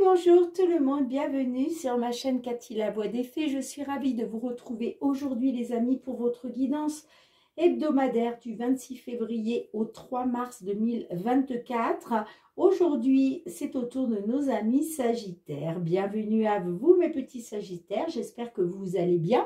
Bonjour tout le monde, bienvenue sur ma chaîne Cathy la Voix des Fées. Je suis ravie de vous retrouver aujourd'hui les amis pour votre guidance hebdomadaire du 26 février au 3 mars 2024. Aujourd'hui, c'est au tour de nos amis Sagittaires. Bienvenue à vous mes petits Sagittaires, j'espère que vous allez bien.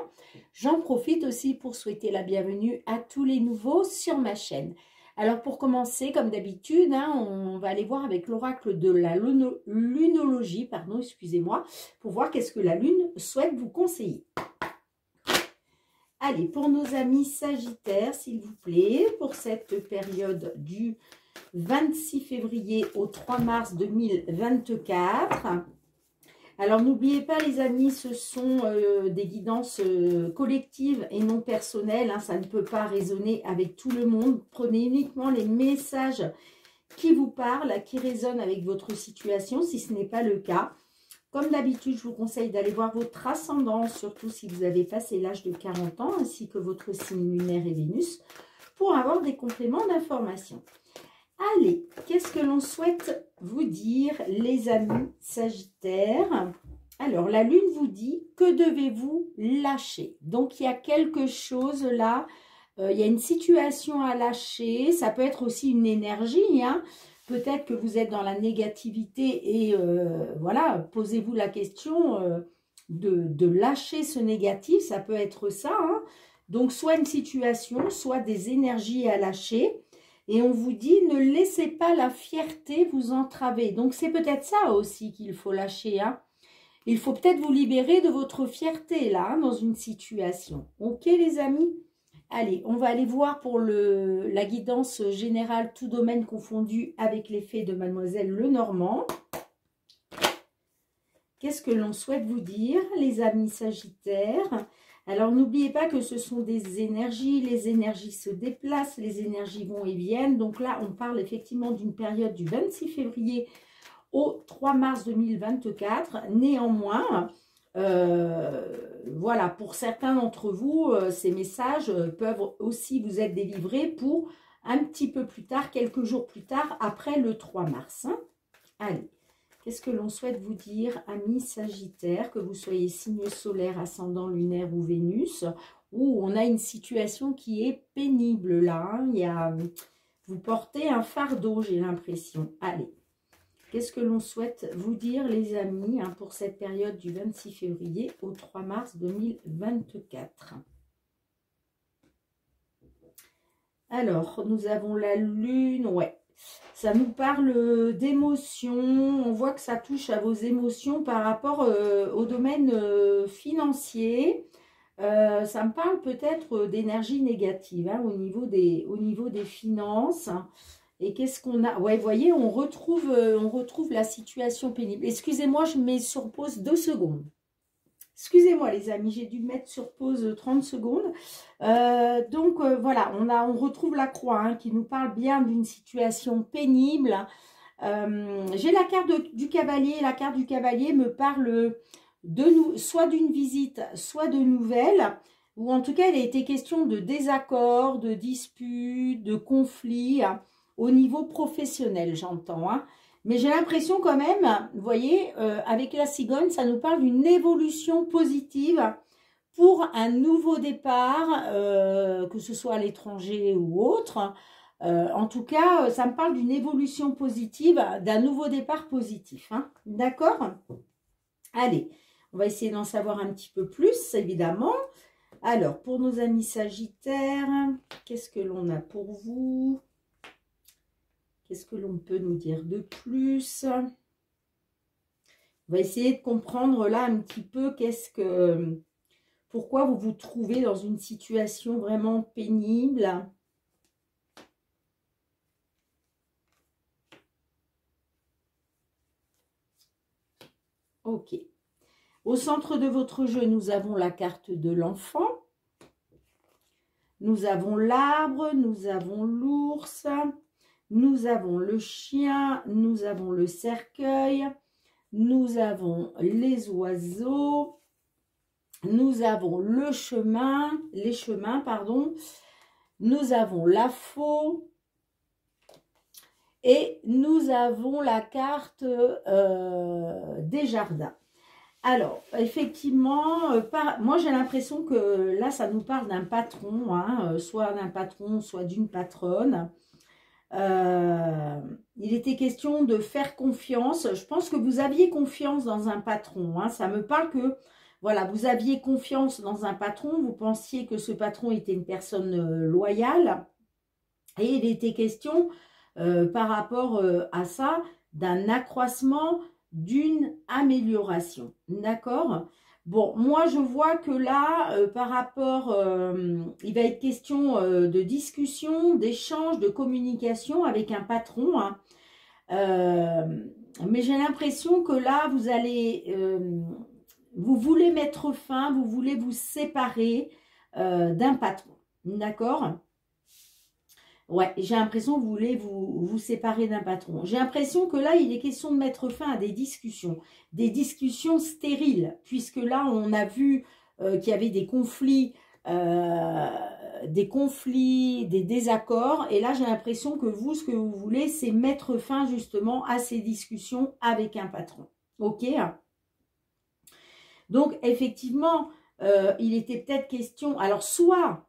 J'en profite aussi pour souhaiter la bienvenue à tous les nouveaux sur ma chaîne. Alors pour commencer, comme d'habitude, on va aller voir avec l'oracle de la lunologie, pardon, excusez-moi, pour voir qu'est-ce que la lune souhaite vous conseiller. Allez, pour nos amis Sagittaires, s'il vous plaît, pour cette période du 26 février au 3 mars 2024. Alors, n'oubliez pas, les amis, ce sont des guidances collectives et non personnelles. Ça ne peut pas résonner avec tout le monde. Prenez uniquement les messages qui vous parlent, qui résonnent avec votre situation, si ce n'est pas le cas. Comme d'habitude, je vous conseille d'aller voir votre ascendant, surtout si vous avez passé l'âge de 40 ans, ainsi que votre signe lunaire et Vénus, pour avoir des compléments d'information. Allez, qu'est-ce que l'on souhaite vous dire, les amis Sagittaires? Alors, la lune vous dit, que devez-vous lâcher? Donc, il y a quelque chose là, il y a une situation à lâcher, ça peut être aussi une énergie, Peut-être que vous êtes dans la négativité et voilà, posez-vous la question de lâcher ce négatif, ça peut être ça. Donc, soit une situation, soit des énergies à lâcher. Et on vous dit, ne laissez pas la fierté vous entraver. Donc, c'est peut-être ça aussi qu'il faut lâcher. Il faut peut-être vous libérer de votre fierté, là, dans une situation. Ok, les amis? Allez, on va aller voir pour la guidance générale, tout domaine confondu, avec les fées de Mademoiselle Lenormand. Qu'est-ce que l'on souhaite vous dire, les amis Sagittaires? Alors, n'oubliez pas que ce sont des énergies, les énergies se déplacent, les énergies vont et viennent. Donc là, on parle effectivement d'une période du 26 février au 3 mars 2024. Néanmoins, voilà, pour certains d'entre vous, ces messages peuvent aussi vous être délivrés pour un petit peu plus tard, quelques jours plus tard, après le 3 mars. Allez. Qu'est-ce que l'on souhaite vous dire, amis Sagittaires, que vous soyez signe solaire, ascendant, lunaire ou Vénus, où on a une situation qui est pénible là. Vous portez un fardeau, j'ai l'impression. Allez, qu'est-ce que l'on souhaite vous dire, les amis, pour cette période du 26 février au 3 mars 2024? Alors, nous avons la lune, ouais. Ça nous parle d'émotions, on voit que ça touche à vos émotions par rapport au domaine financier. Ça me parle peut-être d'énergie négative au niveau des finances. Et qu'est-ce qu'on a? Ouais, vous voyez, on retrouve la situation pénible. Excusez-moi, je mets sur pause 2 secondes. Excusez-moi les amis, j'ai dû mettre sur pause 30 secondes. Donc voilà, on retrouve la croix qui nous parle bien d'une situation pénible. J'ai la carte du cavalier. La carte du cavalier me parle soit d'une visite, soit de nouvelles. Ou en tout cas, il a été question de désaccords, de disputes, de conflits au niveau professionnel, j'entends. Mais j'ai l'impression quand même, vous voyez, avec la cigogne, ça nous parle d'une évolution positive pour un nouveau départ, que ce soit à l'étranger ou autre. En tout cas, ça me parle d'une évolution positive, d'un nouveau départ positif. D'accord? Allez, on va essayer d'en savoir un petit peu plus, évidemment. Alors, pour nos amis Sagittaires, qu'est-ce que l'on a pour vous? Qu'est-ce que l'on peut nous dire de plus? On va essayer de comprendre là un petit peu pourquoi vous vous trouvez dans une situation vraiment pénible. Ok. Au centre de votre jeu, nous avons la carte de l'enfant. Nous avons l'arbre, nous avons l'ours. Nous avons le chien, nous avons le cercueil, nous avons les oiseaux, nous avons les chemins, pardon, nous avons la faux Et nous avons la carte des jardins. Alors, effectivement, moi j'ai l'impression que là, ça nous parle d'un patron, hein, soit d'un patron, soit d'une patronne. Il était question de faire confiance. Je pense que vous aviez confiance dans un patron. Hein. Ça me parle que, voilà, vous aviez confiance dans un patron. Vous pensiez que ce patron était une personne loyale. Et il était question, par rapport à ça, d'un accroissement, d'une amélioration. D'accord? Bon, moi, je vois que là, par rapport, il va être question de discussion, d'échange, de communication avec un patron. Hein. Mais j'ai l'impression que là, vous voulez mettre fin, vous voulez vous séparer d'un patron. D'accord? Ouais, j'ai l'impression que vous voulez vous séparer d'un patron. J'ai l'impression que là, il est question de mettre fin à des discussions stériles, puisque là, on a vu qu'il y avait des conflits, des désaccords, et là, j'ai l'impression que vous, ce que vous voulez, c'est mettre fin justement à ces discussions avec un patron. Ok? Donc, effectivement, il était peut-être question, alors soit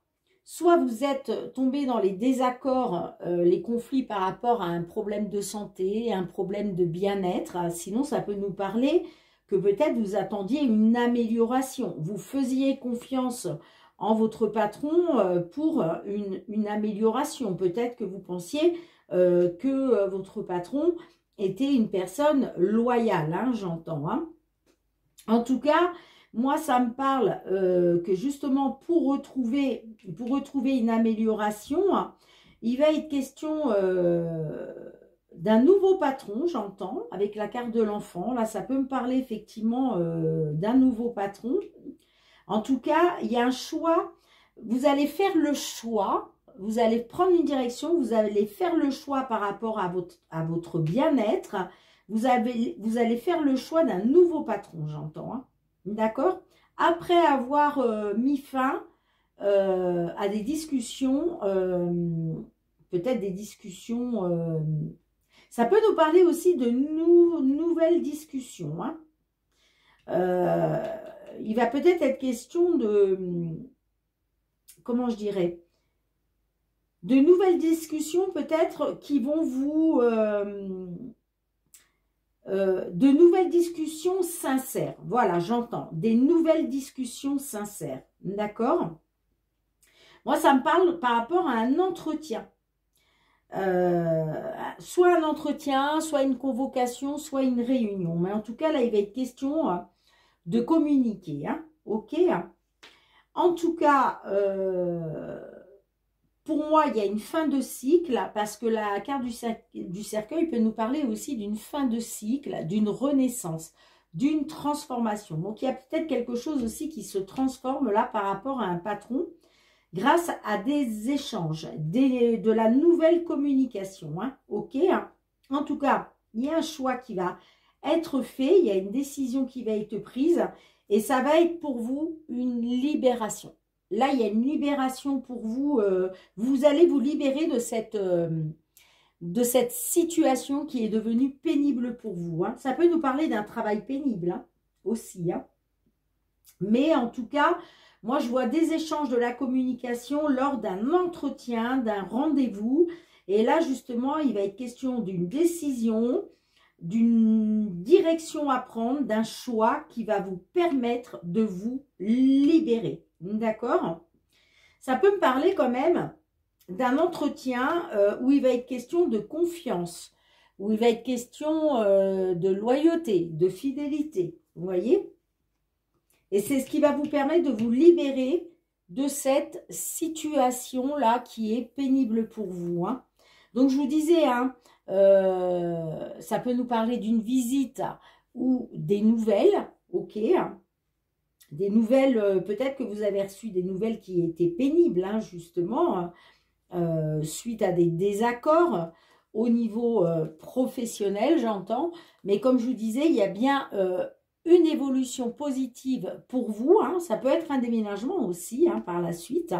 vous êtes tombé dans les désaccords, les conflits par rapport à un problème de santé, un problème de bien-être. Sinon, ça peut nous parler que peut-être vous attendiez une amélioration. Vous faisiez confiance en votre patron pour une amélioration. Peut-être que vous pensiez que votre patron était une personne loyale, hein, j'entends. Hein. En tout cas, moi, ça me parle que justement, pour retrouver une amélioration, il va être question d'un nouveau patron, j'entends, avec la carte de l'enfant. Là, ça peut me parler effectivement d'un nouveau patron. En tout cas, il y a un choix. Vous allez faire le choix. Vous allez prendre une direction. Vous allez faire le choix par rapport à votre bien-être. Vous allez faire le choix d'un nouveau patron, j'entends. Hein. D'accord? Après avoir mis fin à des discussions, peut-être des discussions, ça peut nous parler aussi de nouvelles discussions. Hein. Il va peut-être être question de, comment je dirais, de nouvelles discussions peut-être qui vont vous... de nouvelles discussions sincères. Voilà, j'entends. Des nouvelles discussions sincères. D'accord? Moi, ça me parle par rapport à un entretien. Soit un entretien, soit une convocation, soit une réunion. Mais en tout cas, là, il va être question de communiquer. Hein? Ok? En tout cas, pour moi, il y a une fin de cycle, parce que la carte du cercueil peut nous parler aussi d'une fin de cycle, d'une renaissance, d'une transformation. Donc, il y a peut-être quelque chose aussi qui se transforme là par rapport à un patron, grâce à des échanges, de la nouvelle communication. Hein, ok? En tout cas, il y a un choix qui va être fait, il y a une décision qui va être prise, et ça va être pour vous une libération. Là, il y a une libération pour vous. Vous allez vous libérer de cette situation qui est devenue pénible pour vous. Hein. Ça peut nous parler d'un travail pénible hein, aussi. Hein. Mais en tout cas, moi, je vois des échanges de la communication lors d'un entretien, d'un rendez-vous. Et là, justement, il va être question d'une décision, d'une direction à prendre, d'un choix qui va vous permettre de vous libérer. D'accord? Ça peut me parler quand même d'un entretien où il va être question de confiance, où il va être question de loyauté, de fidélité. Vous voyez? Et c'est ce qui va vous permettre de vous libérer de cette situation-là qui est pénible pour vous. Hein. Donc, je vous disais, hein, ça peut nous parler d'une visite ou des nouvelles, ok, des nouvelles, peut-être que vous avez reçu des nouvelles qui étaient pénibles, hein, justement, suite à des désaccords au niveau professionnel, j'entends. Mais comme je vous disais, il y a bien une évolution positive pour vous. Hein, ça peut être un déménagement aussi, hein, par la suite,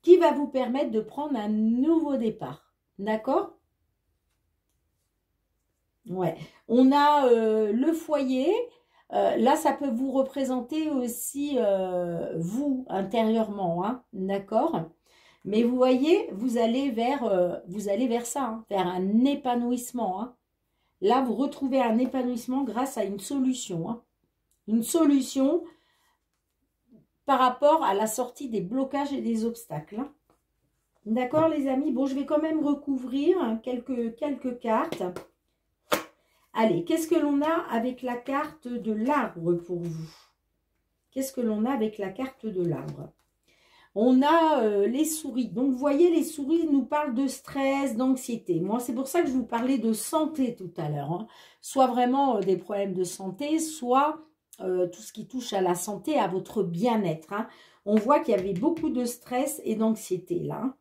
qui va vous permettre de prendre un nouveau départ. D'accord ? Ouais. On a le foyer. Là, ça peut vous représenter aussi vous intérieurement, hein, d'accord? Mais vous voyez, vous allez vers ça, hein, vers un épanouissement, hein. Là, vous retrouvez un épanouissement grâce à une solution, hein. Une solution par rapport à la sortie des blocages et des obstacles, hein. D'accord, les amis? Bon, je vais quand même recouvrir hein, quelques cartes. Allez, qu'est-ce que l'on a avec la carte de l'arbre pour vous? Qu'est-ce que l'on a avec la carte de l'arbre? On a les souris. Donc, vous voyez, les souris nous parlent de stress, d'anxiété. Moi, c'est pour ça que je vous parlais de santé tout à l'heure, hein. Soit vraiment des problèmes de santé, soit tout ce qui touche à la santé, à votre bien-être, hein. On voit qu'il y avait beaucoup de stress et d'anxiété là, hein.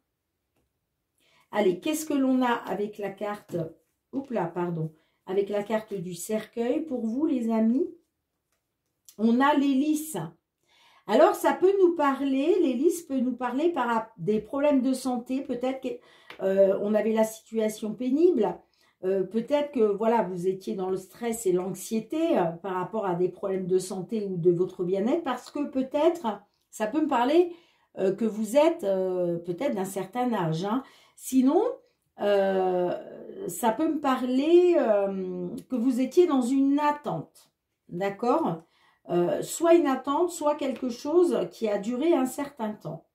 Allez, qu'est-ce que l'on a avec la carte... Oups là, pardon. Avec la carte du cercueil pour vous, les amis? On a l'hélice. Alors, ça peut nous parler, l'hélice peut nous parler par des problèmes de santé. Peut-être qu'on avait la situation pénible. Peut-être que voilà, vous étiez dans le stress et l'anxiété par rapport à des problèmes de santé ou de votre bien-être. Parce que peut-être, ça peut me parler que vous êtes peut-être d'un certain âge, hein. Sinon, ça peut me parler que vous étiez dans une attente. D'accord ? Soit une attente, soit quelque chose qui a duré un certain temps.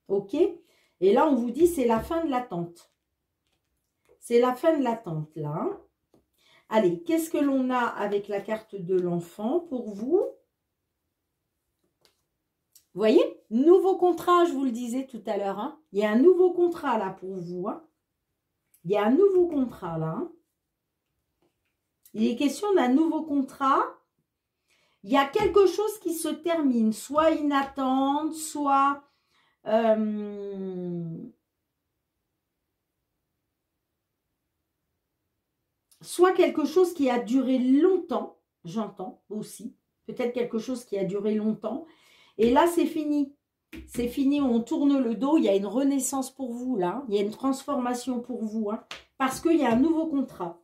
Ok? Et là, on vous dit c'est la fin de l'attente. C'est la fin de l'attente, là. Allez, qu'est-ce que l'on a avec la carte de l'enfant pour vous? Vous voyez? Nouveau contrat, je vous le disais tout à l'heure, hein. Il y a un nouveau contrat, là, pour vous, hein. Il y a un nouveau contrat, là, hein. Il est question d'un nouveau contrat. Il y a quelque chose qui se termine, soit une attente, soit soit quelque chose qui a duré longtemps, j'entends aussi, peut-être quelque chose qui a duré longtemps, et là c'est fini. C'est fini, on tourne le dos, il y a une renaissance pour vous là, il y a une transformation pour vous, hein, parce qu'il y a un nouveau contrat.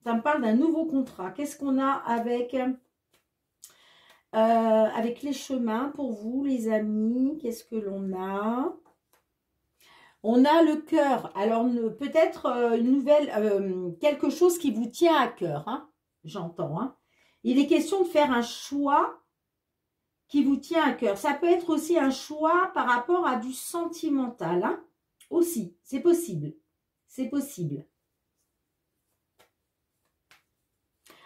Ça me parle d'un nouveau contrat. Qu'est-ce qu'on a avec les chemins pour vous, les amis? Qu'est-ce que l'on a? On a le cœur. Alors, peut-être une nouvelle, quelque chose qui vous tient à cœur, hein, j'entends, hein. Il est question de faire un choix qui vous tient à cœur. Ça peut être aussi un choix par rapport à du sentimental, hein, aussi. C'est possible. C'est possible.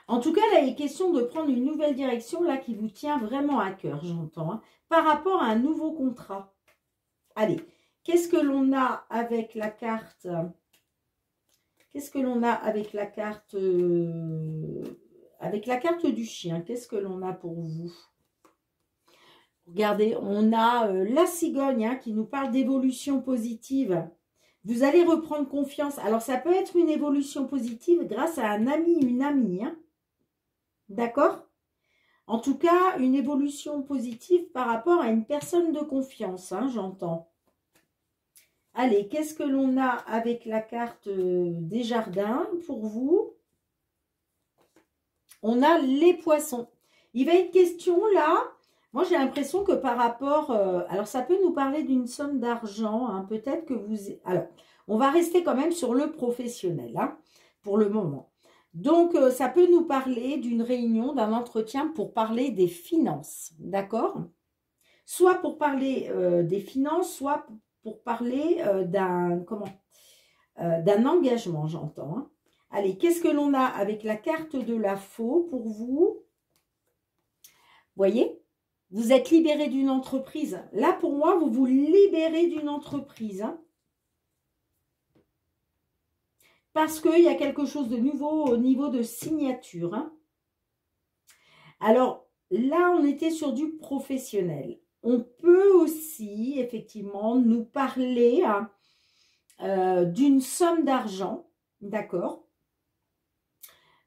En tout cas, là, il est question de prendre une nouvelle direction là qui vous tient vraiment à cœur, j'entends, hein, par rapport à un nouveau contrat. Allez, qu'est-ce que l'on a avec la carte? Qu'est-ce que l'on a avec la carte du chien? Qu'est-ce que l'on a pour vous? Regardez, on a la cigogne hein, qui nous parle d'évolution positive. Vous allez reprendre confiance. Alors, ça peut être une évolution positive grâce à un ami, une amie, hein. D'accord? En tout cas, une évolution positive par rapport à une personne de confiance, hein, j'entends. Allez, qu'est-ce que l'on a avec la carte des jardins pour vous? On a les poissons. Il va être question là, moi j'ai l'impression que par rapport, alors ça peut nous parler d'une somme d'argent, hein, peut-être que vous... Alors, on va rester quand même sur le professionnel, hein, pour le moment. Donc, ça peut nous parler d'une réunion, d'un entretien pour parler des finances, d'accord? Soit pour parler des finances, soit pour parler d'un engagement, j'entends, hein. Allez, qu'est-ce que l'on a avec la carte de la faux pour vous? Voyez, vous êtes libéré d'une entreprise. Là, pour moi, vous vous libérez d'une entreprise, hein. Parce qu'il y a quelque chose de nouveau au niveau de signature, hein. Alors, là, on était sur du professionnel. On peut aussi, effectivement, nous parler hein, d'une somme d'argent, d'accord?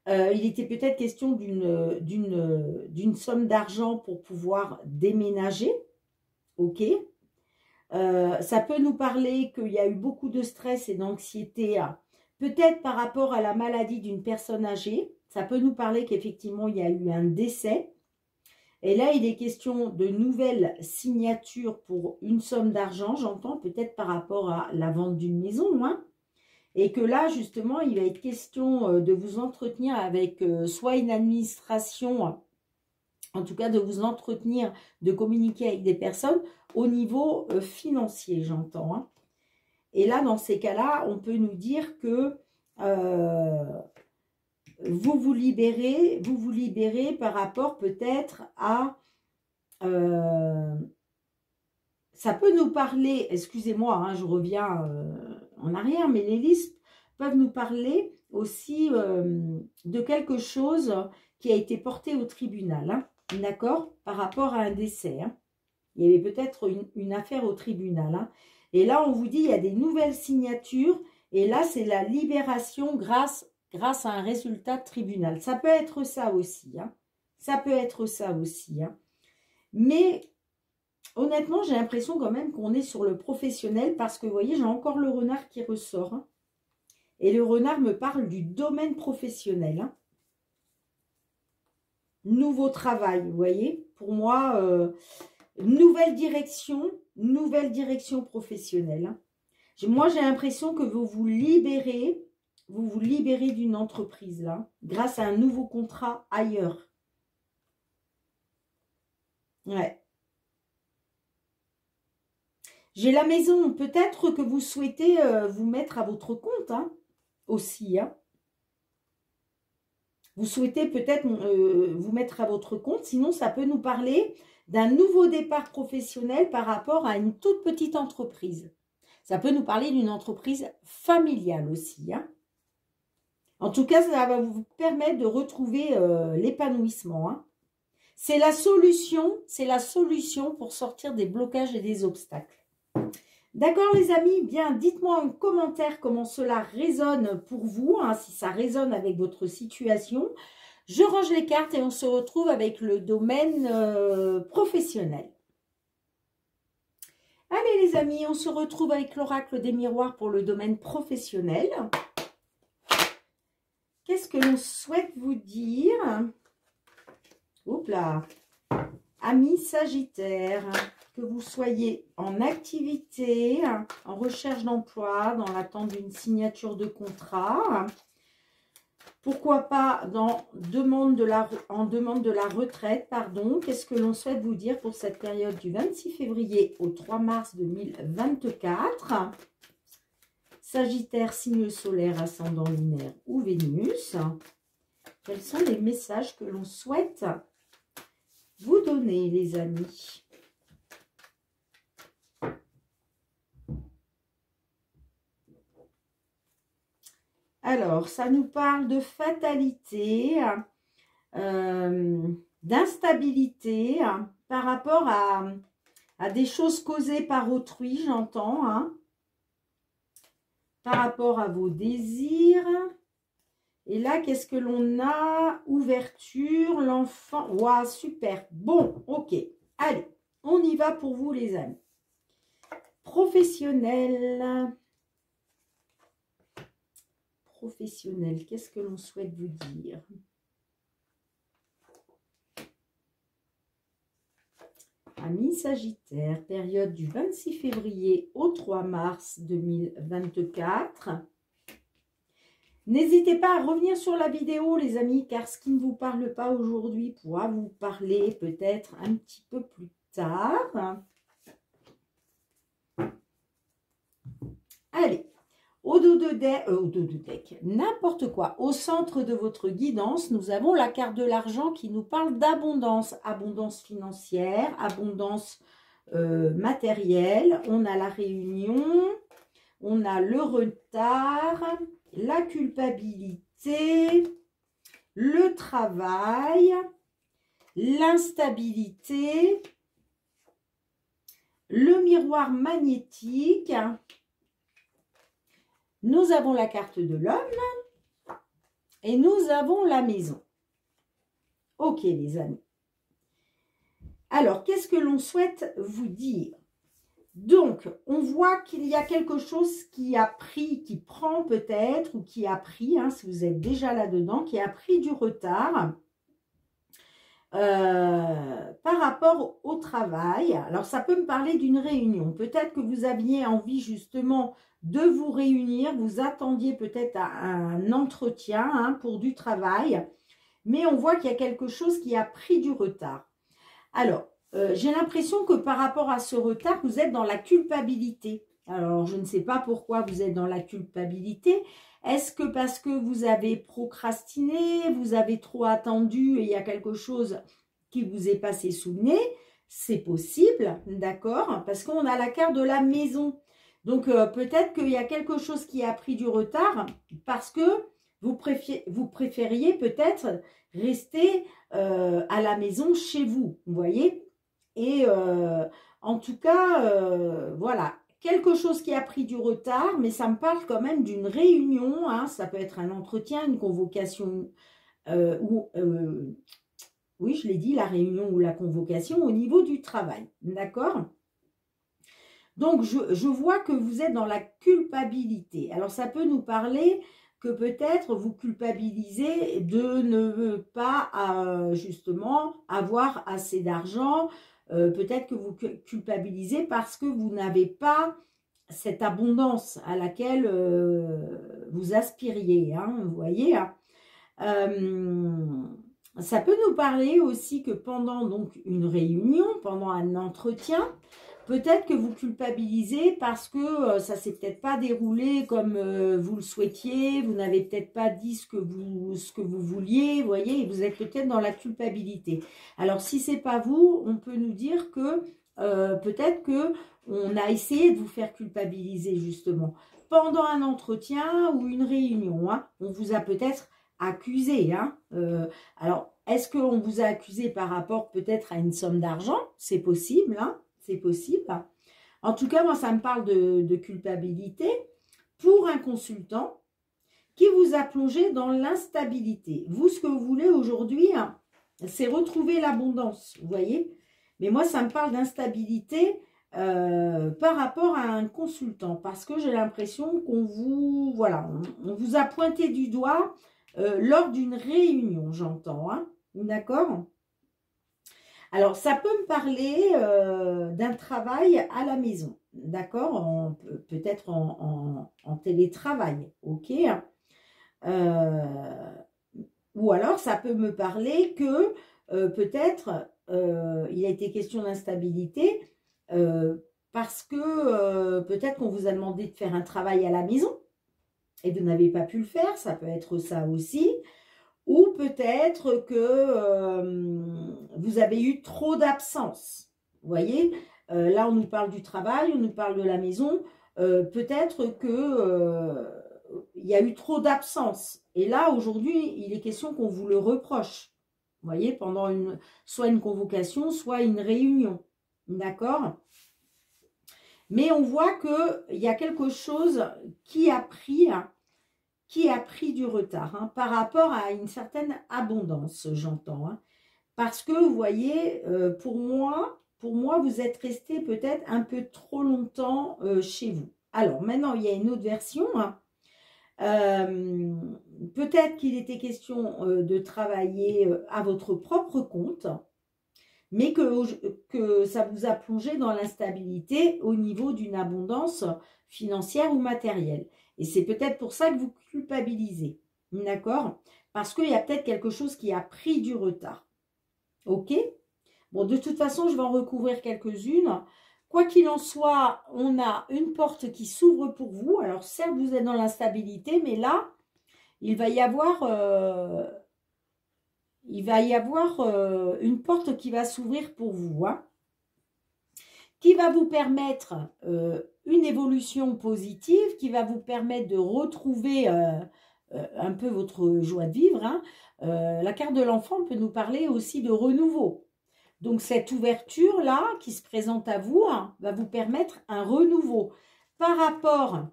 Il était peut-être question d'une somme d'argent pour pouvoir déménager, ok? Ça peut nous parler qu'il y a eu beaucoup de stress et d'anxiété, hein. peut-être par rapport à la maladie d'une personne âgée. Ça peut nous parler qu'effectivement, il y a eu un décès. Et là, il est question de nouvelles signatures pour une somme d'argent, j'entends, peut-être par rapport à la vente d'une maison, hein. Et que là, justement, il va être question de vous entretenir avec soit une administration, en tout cas de vous entretenir, de communiquer avec des personnes au niveau financier, j'entends, hein. Et là, dans ces cas-là, on peut nous dire que vous vous libérez par rapport peut-être à... ça peut nous parler, excusez-moi, hein, je reviens en arrière, mais les listes peuvent nous parler aussi de quelque chose qui a été porté au tribunal, hein, d'accord, par rapport à un décès, hein. Il y avait peut-être une affaire au tribunal, hein. Et là, on vous dit, il y a des nouvelles signatures, et là, c'est la libération grâce à un résultat de tribunal. Ça peut être ça aussi, hein. Ça peut être ça aussi, hein. Mais honnêtement, j'ai l'impression quand même qu'on est sur le professionnel parce que, vous voyez, j'ai encore le renard qui ressort, hein. Et le renard me parle du domaine professionnel, hein. Nouveau travail, vous voyez. Pour moi, nouvelle direction professionnelle, hein. Moi, j'ai l'impression que vous vous libérez d'une entreprise, là, grâce à un nouveau contrat ailleurs. Ouais. J'ai la maison, peut-être que vous souhaitez vous mettre à votre compte, hein, aussi, hein. Vous souhaitez peut-être vous mettre à votre compte, sinon ça peut nous parler d'un nouveau départ professionnel par rapport à une toute petite entreprise. Ça peut nous parler d'une entreprise familiale aussi, hein. En tout cas, ça va vous permettre de retrouver l'épanouissement, hein. C'est la solution pour sortir des blocages et des obstacles. D'accord les amis? Bien, dites-moi en commentaire comment cela résonne pour vous, hein, si ça résonne avec votre situation. Je range les cartes et on se retrouve avec le domaine professionnel. Allez les amis, on se retrouve avec l'oracle des miroirs pour le domaine professionnel. Qu'est-ce que l'on souhaite vous dire? Oups là. Amis Sagittaires, que vous soyez en activité, en recherche d'emploi, dans l'attente d'une signature de contrat, pourquoi pas en demande de la retraite, pardon. Qu'est-ce que l'on souhaite vous dire pour cette période du 26 février au 3 mars 2024? Sagittaire, signe solaire, ascendant lunaire ou Vénus. Quels sont les messages que l'on souhaite vous donner, les amis? Alors, ça nous parle de fatalité, d'instabilité par rapport à des choses causées par autrui, j'entends, hein, par rapport à vos désirs. Et là, qu'est-ce que l'on a? Ouverture, l'enfant. Waouh, super. Bon, ok. Allez, on y va pour vous, les amis. Professionnel. Professionnel, qu'est-ce que l'on souhaite vous dire? Amis Sagittaire, période du 26 février au 3 mars 2024. N'hésitez pas à revenir sur la vidéo, les amis, car ce qui ne vous parle pas aujourd'hui pourra vous parler peut-être un petit peu plus tard. Allez, au dos de deck, n'importe quoi. Au centre de votre guidance, nous avons la carte de l'argent qui nous parle d'abondance. Abondance financière, abondance matérielle. On a la réunion, on a le retard, la culpabilité, le travail, l'instabilité, le miroir magnétique. Nous avons la carte de l'homme et nous avons la maison. Ok les amis. Alors, qu'est-ce que l'on souhaite vous dire? Donc, on voit qu'il y a quelque chose qui a pris, qui prend peut-être, ou qui a pris, hein, si vous êtes déjà là-dedans, qui a pris du retard par rapport au travail. Alors, ça peut me parler d'une réunion. Peut-être que vous aviez envie justement de vous réunir, vous attendiez peut-être à un entretien hein, pour du travail, mais on voit qu'il y a quelque chose qui a pris du retard. Alors, j'ai l'impression que par rapport à ce retard, vous êtes dans la culpabilité. Alors, je ne sais pas pourquoi vous êtes dans la culpabilité. Est-ce que parce que vous avez procrastiné, vous avez trop attendu et il y a quelque chose qui vous est passé sous le nez? C'est possible, d'accord? Parce qu'on a la carte de la maison. Donc, peut-être qu'il y a quelque chose qui a pris du retard parce que vous préfériez peut-être rester à la maison chez vous, vous voyez? Et en tout cas, voilà, quelque chose qui a pris du retard, mais ça me parle quand même d'une réunion, hein, ça peut être un entretien, une convocation, oui, je l'ai dit, la réunion ou la convocation au niveau du travail, d'accord? Donc, je vois que vous êtes dans la culpabilité. Alors, ça peut nous parler que peut-être vous culpabilisez de ne pas justement avoir assez d'argent. Peut-être que vous culpabilisez parce que vous n'avez pas cette abondance à laquelle vous aspiriez. Hein, vous voyez hein. Ça peut nous parler aussi que pendant donc une réunion, pendant un entretien, peut-être que vous culpabilisez parce que ça ne s'est peut-être pas déroulé comme vous le souhaitiez, vous n'avez peut-être pas dit ce que vous vouliez, vous voyez, et vous êtes peut-être dans la culpabilité. Alors, si ce n'est pas vous, on peut nous dire que peut-être qu'on a essayé de vous faire culpabiliser justement pendant un entretien ou une réunion. Hein, on vous a peut-être accusé. Hein, alors, est-ce qu'on vous a accusé par rapport peut-être à une somme d'argent? C'est possible, hein? C'est possible. En tout cas, moi, ça me parle de culpabilité pour un consultant qui vous a plongé dans l'instabilité. Vous, ce que vous voulez aujourd'hui, hein, c'est retrouver l'abondance, vous voyez. Mais moi, ça me parle d'instabilité par rapport à un consultant parce que j'ai l'impression qu'on vous, voilà, on vous a pointé du doigt lors d'une réunion, j'entends, hein, d'accord ? Alors, ça peut me parler d'un travail à la maison, d'accord? Peut-être en télétravail, ok? Ou alors, ça peut me parler que peut-être il a été question d'instabilité parce que peut-être qu'on vous a demandé de faire un travail à la maison et vous n'avez pas pu le faire, ça peut être ça aussi. Ou peut-être que vous avez eu trop d'absence. Vous voyez, là, on nous parle du travail, on nous parle de la maison. Peut-être que il y a eu trop d'absence. Et là, aujourd'hui, il est question qu'on vous le reproche. Vous voyez, pendant soit une convocation, soit une réunion. D'accord ? Mais on voit qu'il y a quelque chose qui a pris du retard hein, par rapport à une certaine abondance, j'entends. Hein, parce que, vous voyez, pour moi, vous êtes resté peut-être un peu trop longtemps chez vous. Alors, maintenant, il y a une autre version. Hein. Peut-être qu'il était question de travailler à votre propre compte, mais que ça vous a plongé dans l'instabilité au niveau d'une abondance financière ou matérielle. Et c'est peut-être pour ça que vous culpabilisez, d'accord? Parce qu'il y a peut-être quelque chose qui a pris du retard, ok? Bon, de toute façon, je vais en recouvrir quelques-unes. Quoi qu'il en soit, on a une porte qui s'ouvre pour vous. Alors, certes, vous êtes dans l'instabilité, mais là, il va y avoir une porte qui va s'ouvrir pour vous, hein, qui va vous permettre une évolution positive, qui va vous permettre de retrouver un peu votre joie de vivre. Hein. La carte de l'enfant peut nous parler aussi de renouveau. Donc, cette ouverture-là qui se présente à vous hein, va vous permettre un renouveau par rapport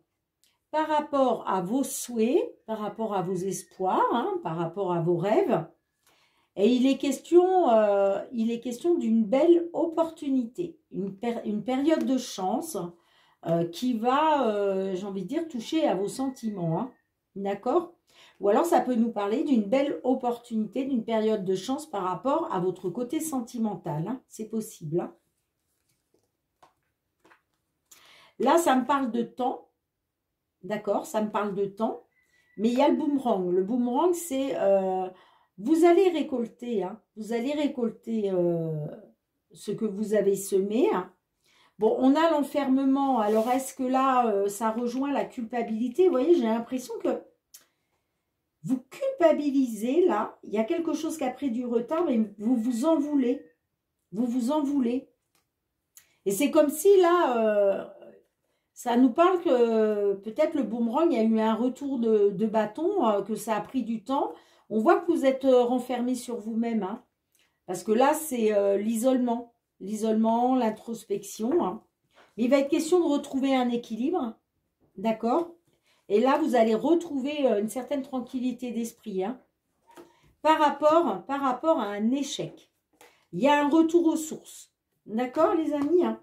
à vos souhaits, par rapport à vos espoirs, hein, par rapport à vos rêves. Et il est question d'une belle opportunité, une période de chance qui va, j'ai envie de dire, toucher à vos sentiments. Hein. D'accord? Ou alors ça peut nous parler d'une belle opportunité, d'une période de chance par rapport à votre côté sentimental. Hein. C'est possible. Hein. Là, ça me parle de temps. D'accord? Ça me parle de temps. Mais il y a le boomerang. Le boomerang, c'est... vous allez récolter. Hein. Vous allez récolter ce que vous avez semé. Hein. Bon, on a l'enfermement. Alors, est-ce que là, ça rejoint la culpabilité? Vous voyez, j'ai l'impression que vous culpabilisez, là. Il y a quelque chose qui a pris du retard, mais vous vous en voulez. Vous vous en voulez. Et c'est comme si, là, ça nous parle que peut-être le boomerang, il y a eu un retour de bâton, que ça a pris du temps. On voit que vous êtes renfermé sur vous-même. Hein, parce que là, c'est l'isolement. L'isolement, l'introspection. Hein. Mais il va être question de retrouver un équilibre. D'accord? Et là, vous allez retrouver une certaine tranquillité d'esprit. Hein, par rapport à un échec. Il y a un retour aux sources. D'accord, les amis? Hein?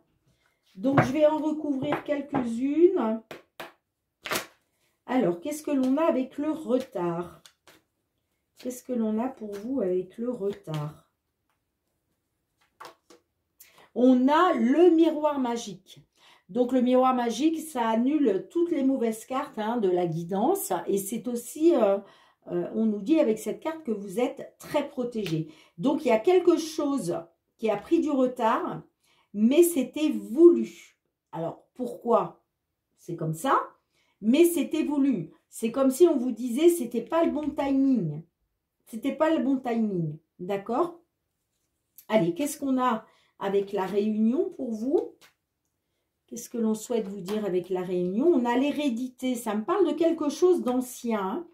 Donc, je vais en recouvrir quelques-unes. Alors, qu'est-ce que l'on a avec le retard? Qu'est-ce que l'on a pour vous avec le retard? On a le miroir magique. Donc, le miroir magique, ça annule toutes les mauvaises cartes hein, de la guidance. Et c'est aussi, on nous dit avec cette carte que vous êtes très protégé. Donc, il y a quelque chose qui a pris du retard, mais c'était voulu. Alors, pourquoi? C'est comme ça, mais c'était voulu. C'est comme si on vous disait, c'était pas le bon timing. C'était pas le bon timing. D'accord? Allez, qu'est-ce qu'on a avec la réunion pour vous? Qu'est-ce que l'on souhaite vous dire avec la réunion? On a l'hérédité. Ça me parle de quelque chose d'ancien. Hein.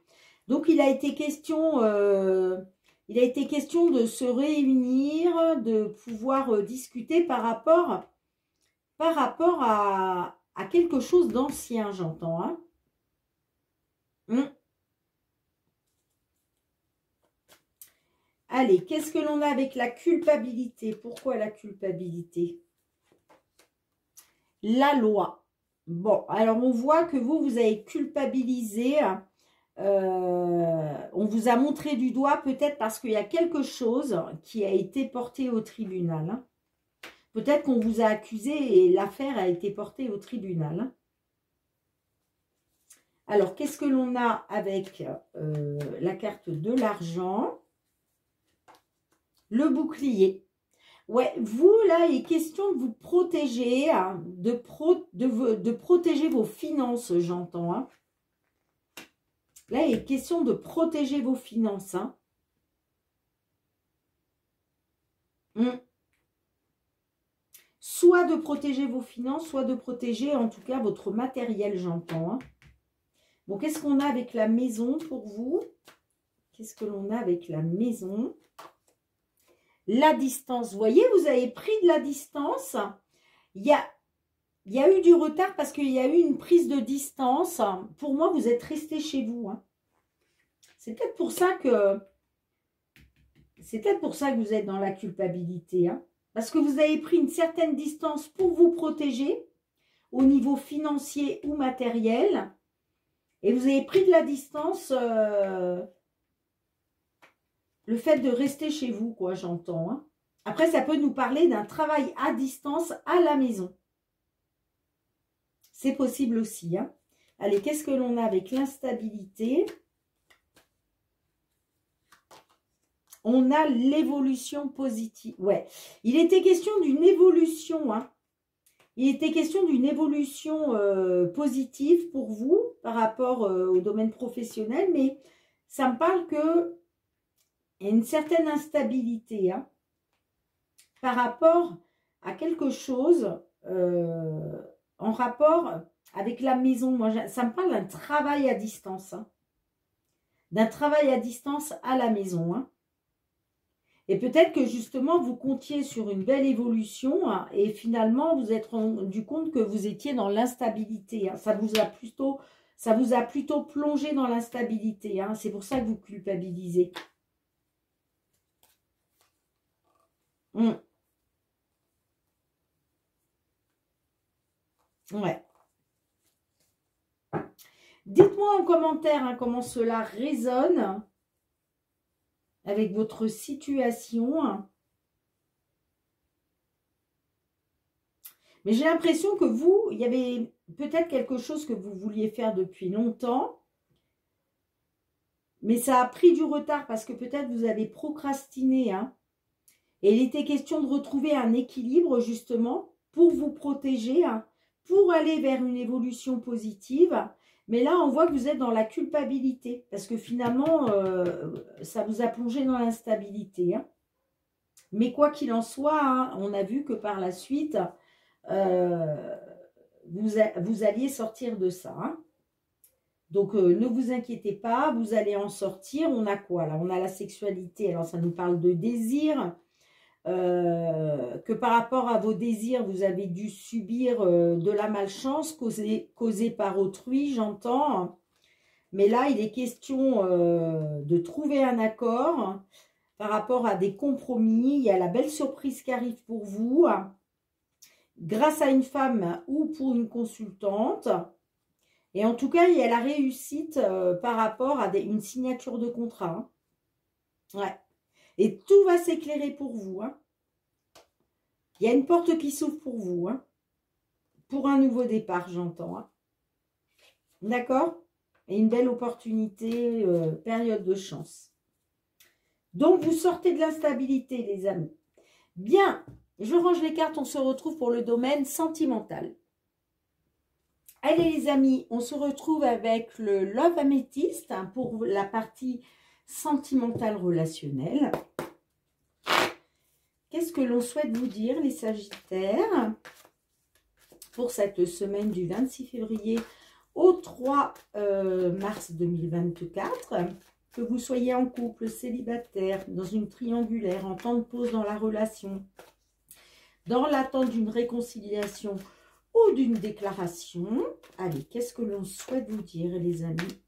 Donc, il a été question de se réunir, de pouvoir discuter par rapport à quelque chose d'ancien, j'entends. Hein. Allez, qu'est-ce que l'on a avec la culpabilité? Pourquoi la culpabilité? La loi. Bon, alors on voit que vous avez culpabilisé. On vous a montré du doigt peut-être parce qu'il y a quelque chose qui a été porté au tribunal. Hein. Peut-être qu'on vous a accusé et l'affaire a été portée au tribunal. Hein. Alors, qu'est-ce que l'on a avec la carte de l'argent? Le bouclier. Ouais, vous, là, il est question de vous protéger, hein, de protéger vos finances, j'entends. Hein. Là, il est question de protéger vos finances. Hein. Soit de protéger vos finances, soit de protéger, en tout cas, votre matériel, j'entends. Hein. Bon, qu'est-ce qu'on a avec la maison pour vous? Qu'est-ce que l'on a avec la maison? La distance. Vous voyez, vous avez pris de la distance. Il y a eu du retard parce qu'il y a eu une prise de distance. Pour moi, vous êtes resté chez vous. Hein. C'est peut-être pour ça que vous êtes dans la culpabilité. Hein. Parce que vous avez pris une certaine distance pour vous protéger au niveau financier ou matériel. Et vous avez pris de la distance, le fait de rester chez vous, quoi, j'entends. Hein. Après, ça peut nous parler d'un travail à distance à la maison. C'est possible aussi. Hein. Allez, qu'est-ce que l'on a avec l'instabilité? On a l'évolution positive. Ouais, il était question d'une évolution. Hein. Il était question d'une évolution positive pour vous par rapport au domaine professionnel, mais ça me parle que il y a une certaine instabilité hein, par rapport à quelque chose en rapport avec la maison. Moi, ça me parle d'un travail à distance. Hein, d'un travail à distance à la maison. Hein. Et peut-être que justement, vous comptiez sur une belle évolution hein, et finalement, vous êtes rendu compte que vous étiez dans l'instabilité. Hein. Ça vous a plutôt plongé dans l'instabilité. Hein. C'est pour ça que vous culpabilisez. Mm. Ouais. Dites-moi en commentaire hein, comment cela résonne avec votre situation. Mais j'ai l'impression que vous, il y avait peut-être quelque chose que vous vouliez faire depuis longtemps, mais ça a pris du retard parce que peut-être vous avez procrastiné. Hein, et il était question de retrouver un équilibre justement pour vous protéger, hein, pour aller vers une évolution positive. Mais là, on voit que vous êtes dans la culpabilité parce que finalement, ça vous a plongé dans l'instabilité. Hein. Mais quoi qu'il en soit, hein, on a vu que par la suite, vous alliez sortir de ça. Hein. Donc, ne vous inquiétez pas, vous allez en sortir. On a quoi là? On a la sexualité. Alors, ça nous parle de désir. Que par rapport à vos désirs, vous avez dû subir de la malchance causée par autrui, j'entends. Mais là, il est question de trouver un accord par rapport à des compromis. Il y a la belle surprise qui arrive pour vous, grâce à une femme ou pour une consultante. Et en tout cas, il y a la réussite par rapport à une signature de contrat. Hein. Ouais. Et tout va s'éclairer pour vous. Hein. Il y a une porte qui s'ouvre pour vous. Hein. Pour un nouveau départ, j'entends. Hein. D'accord? Et une belle opportunité, période de chance. Donc, vous sortez de l'instabilité, les amis. Bien, je range les cartes. On se retrouve pour le domaine sentimental. Allez, les amis, on se retrouve avec le Love Améthyste hein, pour la partie sentimentale relationnelle. Qu'est-ce que l'on souhaite vous dire, les Sagittaires, pour cette semaine du 26 février au 3 mars 2024, que vous soyez en couple, célibataire, dans une triangulaire, en temps de pause dans la relation, dans l'attente d'une réconciliation ou d'une déclaration. Allez, qu'est-ce que l'on souhaite vous dire, les amis?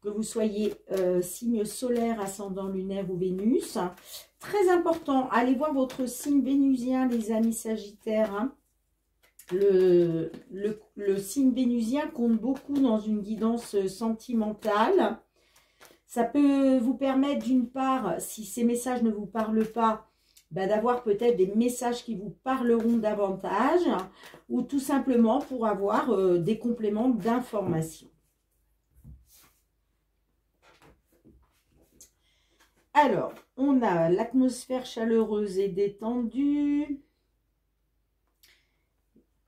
Que vous soyez signe solaire, ascendant lunaire ou Vénus. Très important, allez voir votre signe vénusien, les amis Sagittaires. Hein. Le signe vénusien compte beaucoup dans une guidance sentimentale. Ça peut vous permettre d'une part, si ces messages ne vous parlent pas, ben, d'avoir peut-être des messages qui vous parleront davantage ou tout simplement pour avoir des compléments d'information. Alors, on a l'atmosphère chaleureuse et détendue.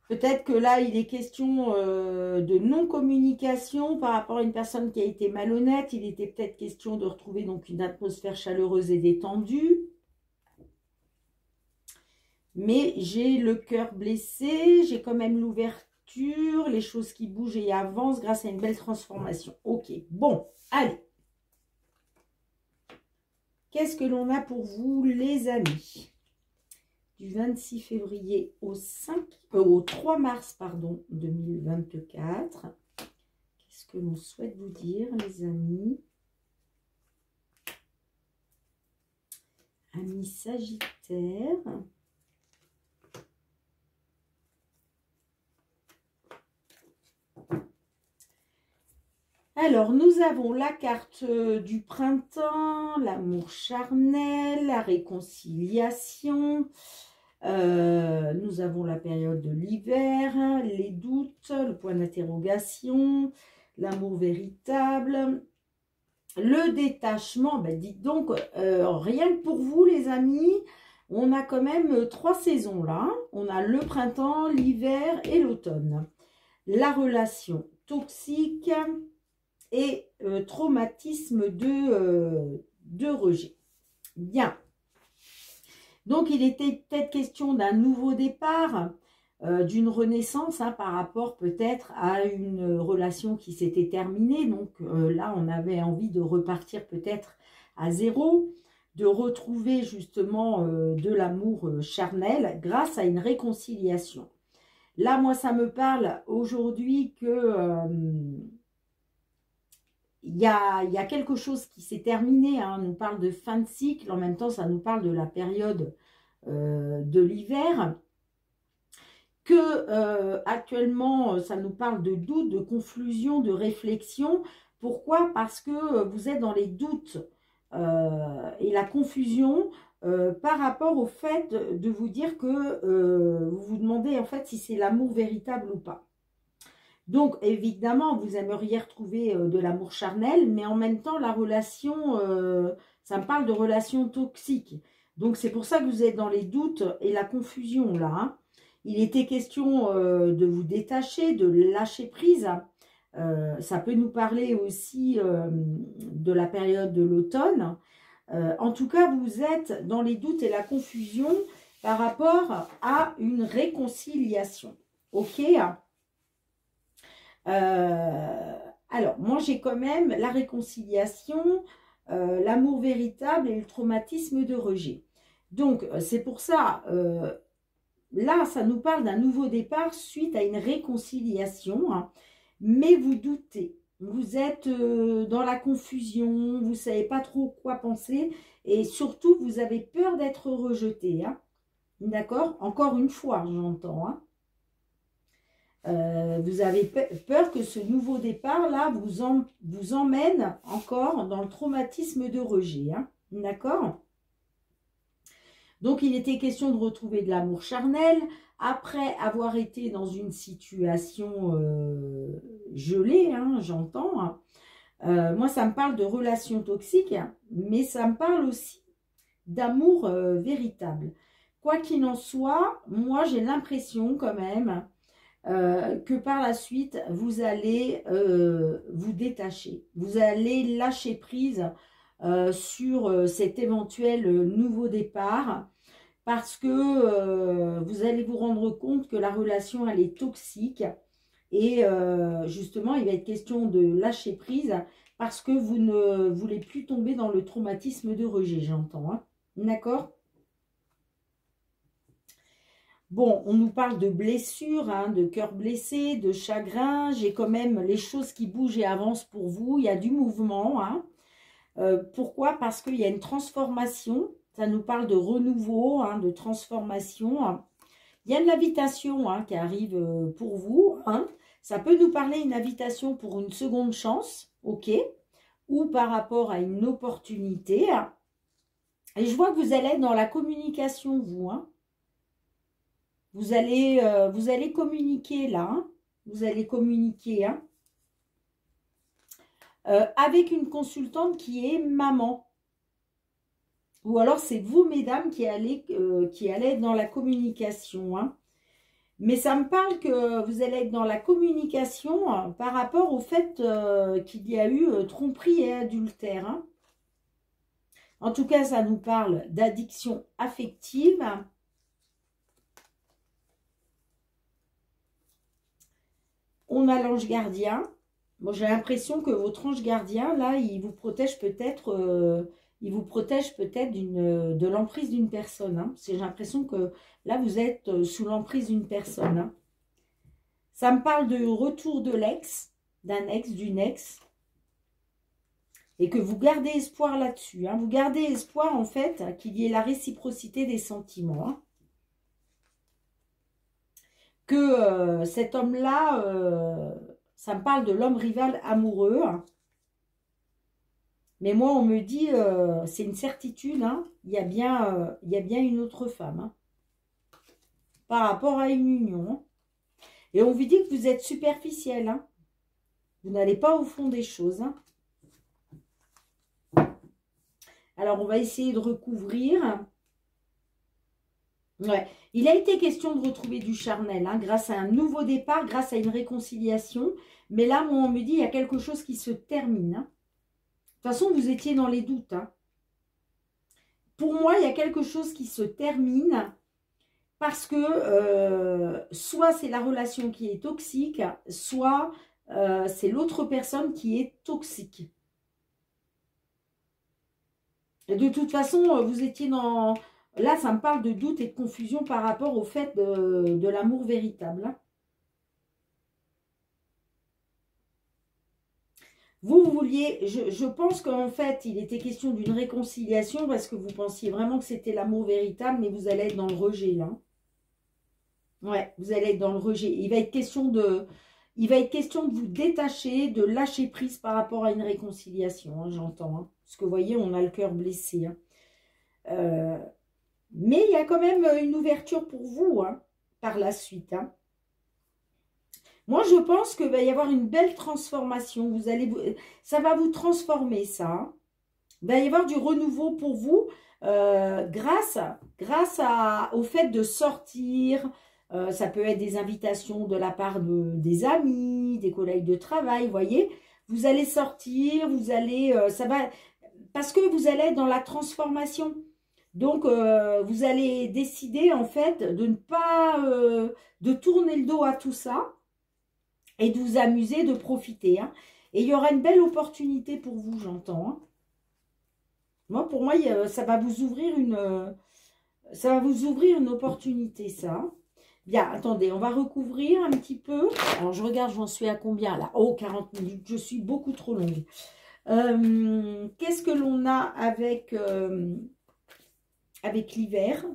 Peut-être que là, il est question de non-communication par rapport à une personne qui a été malhonnête. Il était peut-être question de retrouver donc une atmosphère chaleureuse et détendue. Mais j'ai le cœur blessé, j'ai quand même l'ouverture, les choses qui bougent et avancent grâce à une belle transformation. Ok, bon, allez. Qu'est-ce que l'on a pour vous, les amis? Du 26 février au 3 mars, pardon, 2024. Qu'est-ce que l'on souhaite vous dire, les amis? Amis Sagittaires. Alors, nous avons la carte du printemps, l'amour charnel, la réconciliation. Nous avons la période de l'hiver, les doutes, le point d'interrogation, l'amour véritable, le détachement. Ben, dites donc, rien que pour vous, les amis, on a quand même 3 saisons là. On a le printemps, l'hiver et l'automne. La relation toxique et traumatisme de rejet. Bien. Donc, il était peut-être question d'un nouveau départ, d'une renaissance hein, par rapport peut-être à une relation qui s'était terminée. Donc là, on avait envie de repartir peut-être à zéro, de retrouver justement de l'amour charnel grâce à une réconciliation. Là, moi, ça me parle aujourd'hui que... il y a quelque chose qui s'est terminé, hein. On nous parle de fin de cycle, en même temps, ça nous parle de la période de l'hiver. Que actuellement, ça nous parle de doute, de confusion, de réflexion. Pourquoi? Parce que vous êtes dans les doutes et la confusion par rapport au fait de vous dire que vous vous demandez en fait si c'est l'amour véritable ou pas. Donc, évidemment, vous aimeriez retrouver de l'amour charnel, mais en même temps, la relation, ça me parle de relation toxique. Donc, c'est pour ça que vous êtes dans les doutes et la confusion, là. Hein. Il était question de vous détacher, de lâcher prise. Ça peut nous parler aussi de la période de l'automne. En tout cas, vous êtes dans les doutes et la confusion par rapport à une réconciliation. Ok ? Alors, moi, j'ai quand même la réconciliation, l'amour véritable et le traumatisme de rejet. Donc, c'est pour ça, là, ça nous parle d'un nouveau départ suite à une réconciliation, hein, mais vous doutez. Vous êtes dans la confusion, vous ne savez pas trop quoi penser, et surtout, vous avez peur d'être rejeté. Hein, d'accord? Encore une fois, j'entends, hein. Vous avez peur que ce nouveau départ-là vous emmène encore dans le traumatisme de rejet. Hein, d'accord? Donc, il était question de retrouver de l'amour charnel après avoir été dans une situation gelée, hein, j'entends. Hein. Moi, ça me parle de relations toxiques, mais ça me parle aussi d'amour véritable. Quoi qu'il en soit, moi, j'ai l'impression quand même que par la suite, vous allez vous détacher. Vous allez lâcher prise sur cet éventuel nouveau départ parce que vous allez vous rendre compte que la relation, elle est toxique et justement, il va être question de lâcher prise parce que vous ne voulez plus tomber dans le traumatisme de rejet, j'entends. Hein. D'accord ? Bon, on nous parle de blessures, hein, de cœur blessé, de chagrin. J'ai quand même les choses qui bougent et avancent pour vous. Il y a du mouvement. Hein. Pourquoi? Parce qu'il y a une transformation. Ça nous parle de renouveau, hein, de transformation. Hein. Il y a une invitation hein, qui arrive pour vous. Hein. Ça peut nous parler d'une invitation pour une seconde chance, ok? Ou par rapport à une opportunité. Hein. Et je vois que vous allez être dans la communication, vous, hein. Vous allez communiquer là, hein. Vous allez communiquer hein, avec une consultante qui est maman. Ou alors c'est vous, mesdames, qui allez être dans la communication. Hein. Mais ça me parle que vous allez être dans la communication hein, par rapport au fait qu'il y a eu tromperie et adultère. Hein. En tout cas, ça nous parle d'addiction affective. On a l'ange gardien. Bon, j'ai l'impression que votre ange gardien, là, il vous protège peut-être de l'emprise d'une personne. Hein. J'ai l'impression que là, vous êtes sous l'emprise d'une personne. Hein. Ça me parle de retour de l'ex, d'un ex, d'une ex. Et que vous gardez espoir là-dessus. Hein. Vous gardez espoir, en fait, qu'il y ait la réciprocité des sentiments. Hein. Que cet homme-là, ça me parle de l'homme rival amoureux. Hein. Mais moi, on me dit, c'est une certitude, hein, il y a bien une autre femme. Hein, par rapport à une union. Hein. Et on vous dit que vous êtes superficiel. Hein. Vous n'allez pas au fond des choses. Hein. Alors, on va essayer de recouvrir. Ouais. Il a été question de retrouver du charnel, hein, grâce à un nouveau départ, grâce à une réconciliation. Mais là, moi, on me dit, il y a quelque chose qui se termine. Hein. De toute façon, vous étiez dans les doutes. Hein. Pour moi, il y a quelque chose qui se termine parce que soit c'est la relation qui est toxique, soit c'est l'autre personne qui est toxique. Et de toute façon, vous étiez dans... Là, ça me parle de doute et de confusion par rapport au fait de l'amour véritable. Hein. Vous vouliez, je pense qu'en fait, il était question d'une réconciliation parce que vous pensiez vraiment que c'était l'amour véritable, mais vous allez être dans le rejet, là. Ouais, vous allez être dans le rejet. Il va être question de vous détacher, de lâcher prise par rapport à une réconciliation, hein, j'entends. Hein. Parce que vous voyez, on a le cœur blessé. Hein. Mais il y a quand même une ouverture pour vous, hein, par la suite. Hein. Moi, je pense qu'il va y avoir une belle transformation. Ça va vous transformer, ça. Hein. Il va y avoir du renouveau pour vous grâce au fait de sortir. Ça peut être des invitations de la part des amis, des collègues de travail, vous voyez. Vous allez sortir, vous allez... parce que vous allez être dans la transformation. Donc, vous allez décider, en fait, de ne pas... de tourner le dos à tout ça et de vous amuser, de profiter. Hein. Et il y aura une belle opportunité pour vous, j'entends. Hein. Moi, pour moi, ça va vous ouvrir une opportunité, ça. Bien, attendez, on va recouvrir un petit peu. Alors, je regarde, j'en suis à combien, là? Oh, 40 minutes, je suis beaucoup trop longue. Qu'est-ce que l'on a avec l'hiver?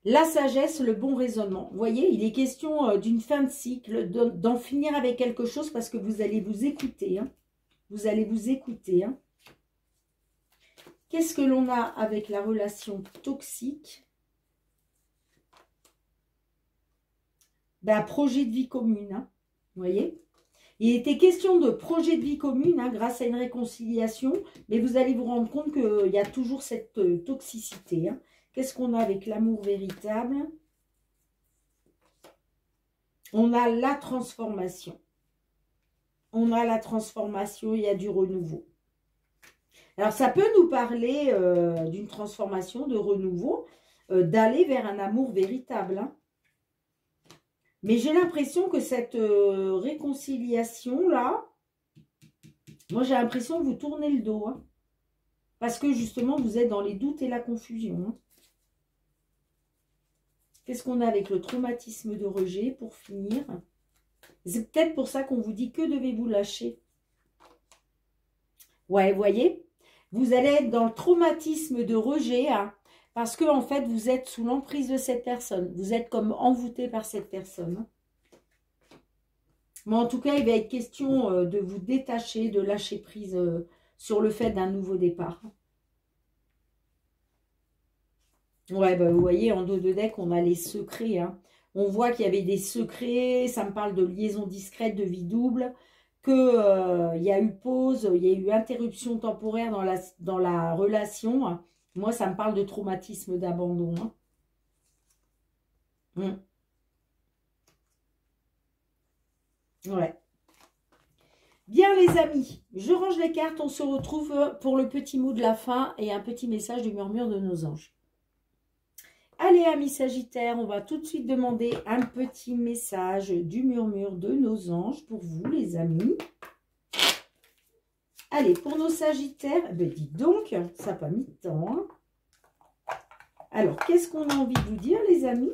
La sagesse, le bon raisonnement. Vous voyez, il est question d'une fin de cycle, d'en finir avec quelque chose parce que vous allez vous écouter. Hein. Vous allez vous écouter. Hein. Qu'est-ce que l'on a avec la relation toxique? Ben, projet de vie commune. Hein. Vous voyez? Il était question de projet de vie commune hein, grâce à une réconciliation. Mais vous allez vous rendre compte qu'il y a toujours cette toxicité. Hein. Qu'est-ce qu'on a avec l'amour véritable? On a la transformation. On a la transformation, il y a du renouveau. Alors, ça peut nous parler d'une transformation, de renouveau, d'aller vers un amour véritable. Hein. Mais j'ai l'impression que cette réconciliation-là, moi, j'ai l'impression que vous tournez le dos. Hein, parce que, justement, vous êtes dans les doutes et la confusion. Hein. Qu'est-ce qu'on a avec le traumatisme de rejet pour finir? C'est peut-être pour ça qu'on vous dit que devez-vous lâcher. Ouais, vous voyez, vous allez être dans le traumatisme de rejet hein, parce que en fait, vous êtes sous l'emprise de cette personne. Vous êtes comme envoûté par cette personne. Hein. Mais en tout cas, il va être question de vous détacher, de lâcher prise sur le fait d'un nouveau départ. Ouais, bah, vous voyez, en dos de deck, on a les secrets. Hein. On voit qu'il y avait des secrets. Ça me parle de liaison discrète, de vie double. Qu'il y a eu pause, il y a eu interruption temporaire dans la relation. Hein. Moi, ça me parle de traumatisme d'abandon. Hein. Ouais. Bien, les amis, je range les cartes. On se retrouve pour le petit mot de la fin et un petit message du murmure de nos anges. Allez, amis Sagittaires, on va tout de suite demander un petit message du murmure de nos anges pour vous, les amis. Allez, pour nos Sagittaires, ben dites donc, ça n'a pas mis de temps. Hein. Alors, qu'est-ce qu'on a envie de vous dire, les amis?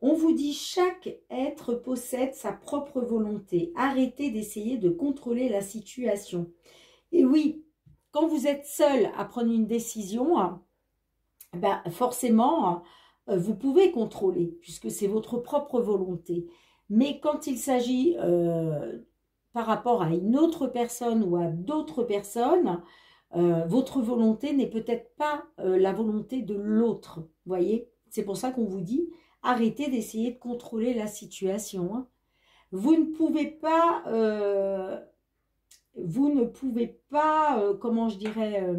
On vous dit, chaque être possède sa propre volonté. Arrêtez d'essayer de contrôler la situation. Et oui, quand vous êtes seul à prendre une décision... Ben, forcément, vous pouvez contrôler, puisque c'est votre propre volonté. Mais quand il s'agit par rapport à une autre personne ou à d'autres personnes, votre volonté n'est peut-être pas la volonté de l'autre. Vous voyez? C'est pour ça qu'on vous dit, arrêtez d'essayer de contrôler la situation. Hein. Vous ne pouvez pas, comment je dirais...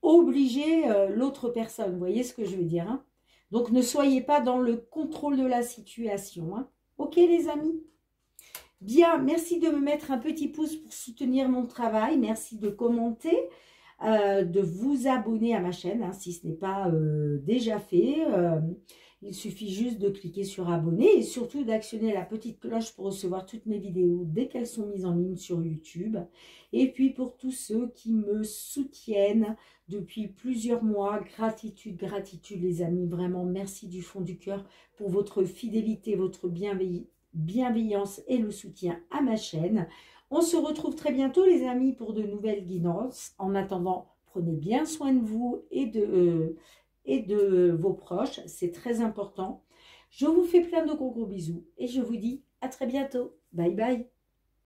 obliger l'autre personne. Vous voyez ce que je veux dire hein. Donc, ne soyez pas dans le contrôle de la situation. Hein. Ok, les amis? Bien, merci de me mettre un petit pouce pour soutenir mon travail. Merci de commenter, de vous abonner à ma chaîne, hein, si ce n'est pas déjà fait. Il suffit juste de cliquer sur abonner et surtout d'actionner la petite cloche pour recevoir toutes mes vidéos dès qu'elles sont mises en ligne sur YouTube. Et puis pour tous ceux qui me soutiennent depuis plusieurs mois, gratitude, gratitude les amis. Vraiment, merci du fond du cœur pour votre fidélité, votre bienveillance et le soutien à ma chaîne. On se retrouve très bientôt les amis pour de nouvelles guidances. En attendant, prenez bien soin de vous et de vos proches, c'est très important. Je vous fais plein de gros bisous et je vous dis à très bientôt. Bye bye.